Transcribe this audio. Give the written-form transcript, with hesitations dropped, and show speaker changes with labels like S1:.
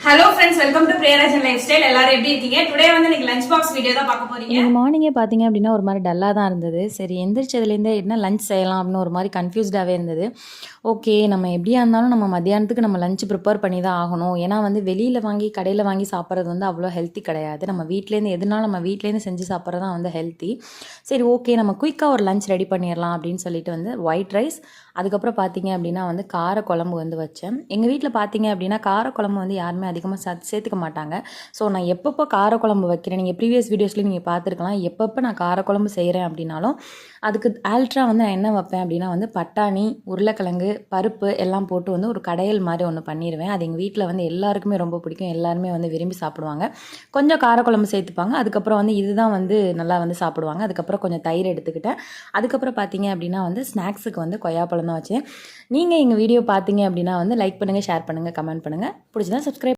S1: Hello friends, welcome to Priyarajan lifestyle. எல்லாரும் எப்படி இருக்கீங்க? டுடே வந்து நீங்க லஞ்ச் பாக்ஸ் வீடியோ தான் பார்க்க போறீங்க.
S2: இன்னைக்கு மார்னிங்கே பார்த்தீங்க அப்படின்னா ஒரு மாதிரி டல்லாக தான் இருந்தது. சரி எந்திரிச்சதுலேருந்தே என்ன லஞ்ச் செய்யலாம் அப்படின்னு ஒரு மாதிரி கன்ஃபியூஸ்டாகவே இருந்தது. ஓகே, நம்ம எப்படியா இருந்தாலும் நம்ம மத்தியானத்துக்கு நம்ம லஞ்ச் ப்ரிப்பேர் பண்ணி தான் ஆகணும். ஏன்னா வந்து வெளியில் வாங்கி கடையில் வாங்கி சாப்பிட்றது வந்து அவ்வளோ ஹெல்த்தி கிடையாது. நம்ம வீட்டிலேருந்து எதுனாலும் நம்ம வீட்டிலேருந்து செஞ்சு சாப்பிட்றது தான் வந்து ஹெல்த்தி. சரி ஓகே, நம்ம குயிக்காக ஒரு லஞ்ச் ரெடி பண்ணிடலாம் அப்படின்னு சொல்லிட்டு வந்து ஒயிட் ரைஸ், அதுக்கப்புறம் பார்த்தீங்க அப்படின்னா வந்து கார குழம்பு வந்து வச்சேன். எங்கள் வீட்டில் பார்த்தீங்க அப்படின்னா காரக்குழம்பு வந்து யாருமே அதிகமாக சேர்த்துக்க மாட்டாங்க. ஸோ நான் எப்பப்போ காரக்குழம்பு வைக்கிறேன், நீங்கள் ப்ரீவியஸ் வீடியோஸ்லேயும் நீங்கள் பார்த்துருக்கலாம், எப்பப்போ நான் காரக்குழம்பு செய்கிறேன் அப்படின்னாலும் அதுக்கு ஆல்ட்ரா வந்து நான் என்ன வைப்பேன் அப்படின்னா வந்து பட்டாணி, உருளைக்கிழங்கு, பருப்பு எல்லாம் போட்டு வந்து ஒரு கடையல் மாதிரி ஒன்று பண்ணிடுவேன். அது எங்கள் வீட்டில் வந்து எல்லாருக்குமே ரொம்ப பிடிக்கும். எல்லாருமே வந்து விரும்பி சாப்பிடுவாங்க. கொஞ்சம் காரக்குழம்பு சேர்த்துப்பாங்க. அதுக்கப்புறம் வந்து இதுதான் வந்து நல்லா வந்து சாப்பிடுவாங்க. அதுக்கப்புறம் கொஞ்சம் தயிர் எடுத்துக்கிட்டேன். அதுக்கப்புறம் பார்த்தீங்க அப்படின்னா வந்து ஸ்நாக்ஸுக்கு வந்து கொய்யாப்பழம் தான் வச்சேன். நீங்கள் எங்கள் வீடியோ பார்த்தீங்க அப்படின்னா வந்து லைக் பண்ணுங்கள், ஷேர் பண்ணுங்கள், கமெண்ட் பண்ணுங்கள். பிடிச்சதா சப்ஸ்கிரைப்